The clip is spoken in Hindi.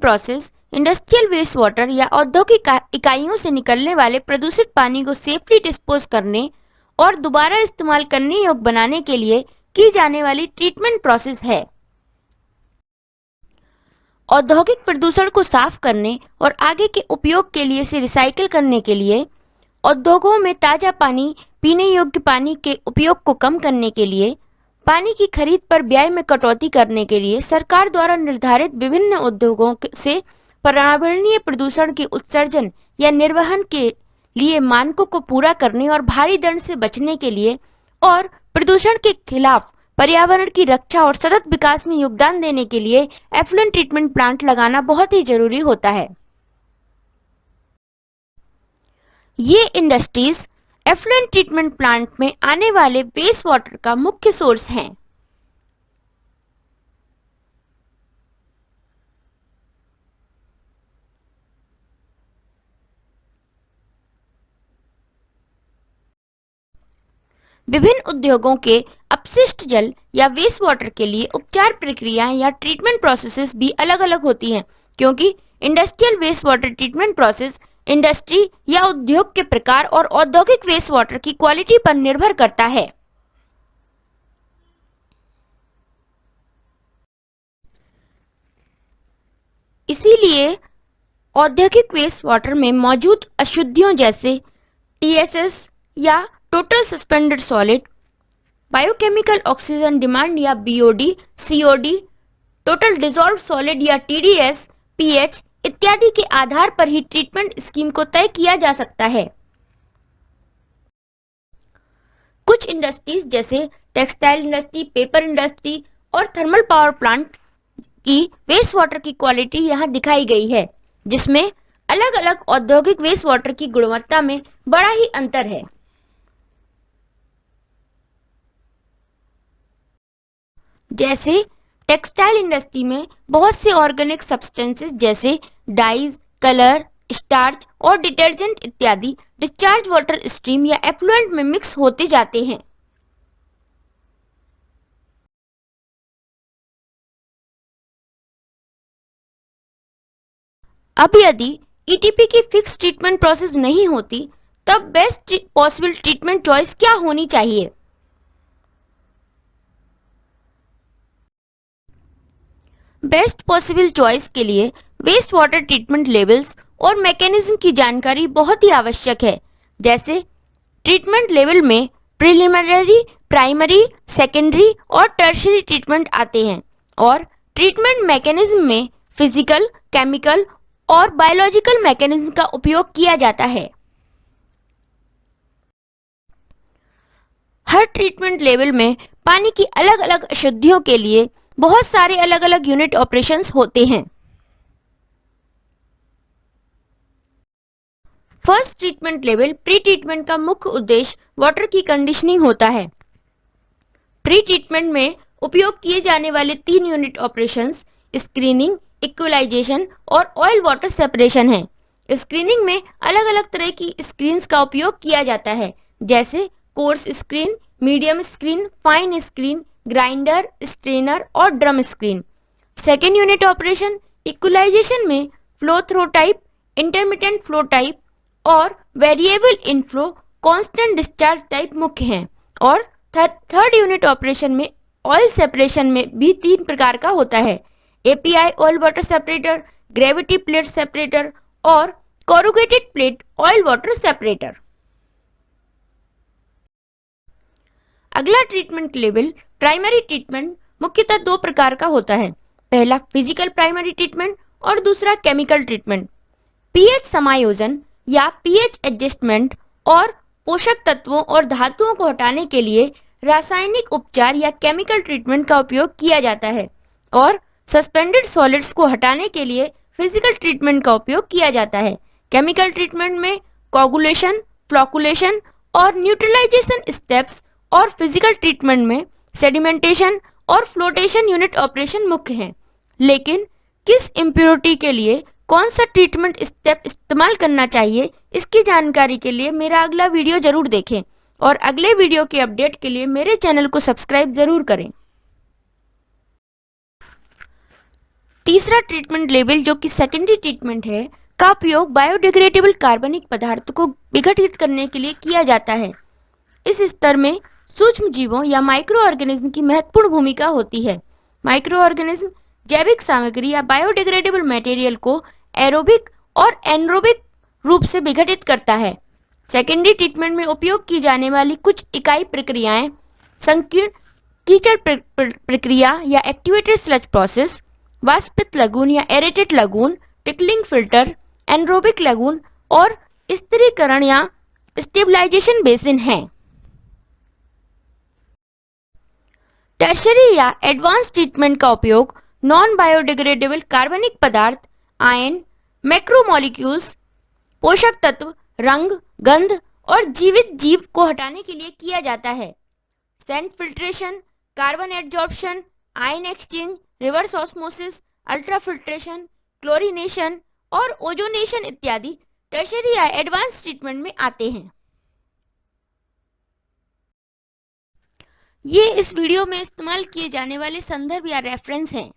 प्रोसेस इंडस्ट्रियल वेस्ट वाटर या औद्योगिक इकाइयों से निकलने वाले प्रदूषित पानी को सेफली डिस्पोज करने और दोबारा इस्तेमाल करने योग्य बनाने के लिए की जाने वाली ट्रीटमेंट प्रोसेस है। औद्योगिक प्रदूषण को साफ करने और आगे के उपयोग के लिए इसे रिसाइकिल करने के लिए, उद्योगों में ताजा पानी, पीने योग्य पानी के उपयोग को कम करने के लिए, पानी की खरीद पर व्यय में कटौती करने के लिए सरकार द्वारा निर्धारित विभिन्न उद्योगों से पर्यावरणीय प्रदूषण के उत्सर्जन या निर्वहन के लिए मानकों को पूरा करने और भारी दंड से बचने के लिए और प्रदूषण के खिलाफ पर्यावरण की रक्षा और सतत विकास में योगदान देने के लिए एफ्लुएंट ट्रीटमेंट प्लांट लगाना बहुत ही जरूरी होता है। ये इंडस्ट्रीज एफ्लुएंट ट्रीटमेंट प्लांट में आने वाले वेस्ट वाटर का मुख्य सोर्स हैं। विभिन्न उद्योगों के अपशिष्ट जल या वेस्ट वाटर के लिए उपचार प्रक्रियाएं या ट्रीटमेंट प्रोसेसेस भी अलग-अलग होती हैं, क्योंकि industrial waste water treatment process industry या उद्योग के प्रकार और औद्योगिक वेस्ट वाटर की क्वालिटी पर निर्भर करता है। इसीलिए औद्योगिक वेस्ट वाटर में मौजूद अशुद्धियों जैसे टीएसएस या total suspended solid, biochemical oxygen demand या BOD, COD, total dissolve solid या टीडीएस, पीएच इत्यादि के आधार पर ही ट्रीटमेंट स्कीम को तय किया जा सकता है। कुछ इंडस्ट्रीज जैसे टेक्सटाइल इंडस्ट्री, पेपर इंडस्ट्री और थर्मल पावर प्लांट की वेस्ट वाटर की क्वालिटी यहाँ दिखाई गई है, जिसमें अलग-अलग औद्योगिक वेस्ट वाटर की गुणवत्ता में बड़ा ही अंतर है। जैसे टेक्सटाइल इंडस्ट्री में बहुत से ऑर्गेनिक सब्सटेंसेस जैसे डाइज, कलर, स्टार्च और डिटर्जेंट इत्यादि डिस्चार्ज वाटर स्ट्रीम या एफ्लुएंट में मिक्स होते जाते हैं। अब यदि ईटीपी की फिक्स ट्रीटमेंट प्रोसेस नहीं होती, तब बेस्ट पॉसिबल ट्रीटमेंट चॉइस क्या होनी चाहिए? बेस्ट पॉसिबल चॉइस के लिए वेस्ट वाटर ट्रीटमेंट लेवल्स और मैकेनिज्म की जानकारी बहुत ही आवश्यक है। जैसे ट्रीटमेंट लेवल में प्रिलिमिनरी, प्राइमरी, सेकेंडरी और टर्शियरी ट्रीटमेंट आते हैं और ट्रीटमेंट मैकेनिज्म में फिजिकल, केमिकल और बायोलॉजिकल मैकेनिज्म का उपयोग किया जाता है। हर ट्रीटमेंट लेवल में पानी की अलग-अलग अशुद्धियों के लिए बहुत सारे अलग-अलग यूनिट ऑपरेशंस होते हैं। First treatment level pre treatment का मुख्य उद्देश्य वाटर की कंडीशनिंग होता है। प्री ट्रीटमेंट में उपयोग किए जाने वाले 3 यूनिट ऑपरेशंस स्क्रीनिंग, इक्वलाइजेशन और ऑयल वाटर सेपरेशन हैं। स्क्रीनिंग में अलग-अलग तरह की स्क्रीन्स का उपयोग किया जाता है, जैसे coarse screen, medium screen, fine screen, grinder, strainer और drum screen. Second unit operation equalization में flow through type, intermittent flow type और variable inflow, constant discharge type मुख्य हैं। और थर्ड यूनिट ऑपरेशन में ऑयल सेपरेशन में भी 3 प्रकार का होता है: API oil water separator, gravity plate separator और corrugated plate oil water separator. अगला ट्रीटमेंट लेवल प्राइमरी ट्रीटमेंट मुख्यतः 2 प्रकार का होता है। पहला फिजिकल प्राइमरी ट्रीटमेंट और दूसरा केमिकल ट्रीटमेंट। पीएच समायोजन या पीएच एडजस्टमेंट और पोषक तत्वों और धातुओं को हटाने के लिए रासायनिक उपचार या केमिकल ट्रीटमेंट का उपयोग किया जाता है और सस्पेंडेड सॉलिड्स को हटाने के लिए फिजिकल ट्रीटमेंट का उपयोग किया जाता है। केमिकल ट्रीटमेंट में कोगुलेशन, फ्लोकुलेशन और न्यूट्रलाइजेशन स्टेप्स और फिजिकल ट्रीटमेंट में सेडिमेंटेशन और फ्लोटेशन यूनिट ऑपरेशन मुख्य हैं। लेकिन किस इम्प्योरिटी के लिए कौन सा ट्रीटमेंट स्टेप इस्तेमाल करना चाहिए, इसकी जानकारी के लिए मेरा अगला वीडियो जरूर देखें और अगले वीडियो के अपडेट के लिए मेरे चैनल को सब्सक्राइब जरूर करें। तीसरा ट्रीटमेंट लेवल जो कि सेकेंडरी ट्रीटमेंट है का उपयोग बायोडिग्रेडेबल कार्बनिक पदार्थ को विघटित करने के लिए किया जाता है। इस स्तर में सूक्ष्म जीवों या माइक्रो ऑर्गेनिज्म की महत्वपूर्ण भूमिका होती है। माइक्रो ऑर्गेनिज्म जैविक सामग्री या बायोडिग्रेडेबल मटेरियल को एरोबिक और एनरोबिक रूप से विघटित करता है। सेकेंडरी ट्रीटमेंट में उपयोग की जाने वाली कुछ इकाई प्रक्रियाएं संकीर्ण कीचड़ प्रक्रिया या एक्टिवेटेड स्लज प्रोसेस, वाष्पित लगून या aerated lagoon, tickling filter, anaerobic lagoon और स्थिरीकरण या स्टेबलाइजेशन बेसिन हैं। टर्शरी या एडवांस ट्रीटमेंट का उपयोग नॉन बायोडिग्रेडेबल कार्बनिक पदार्थ, आयन, मैक्रोमोलिक्यूल्स, पोषक तत्व, रंग, गंध और जीवित जीव को हटाने के लिए किया जाता है। Sand filtration, carbon adsorption, ion exchange, reverse osmosis, ultrafiltration, chlorination और ओजोनेशन इत्यादि टर्शरी या एडवांस ट्रीटमेंट में आते हैं। ये इस वीडियो में इस्तेमाल किए जाने वाले संदर्भ या रेफरेंस हैं।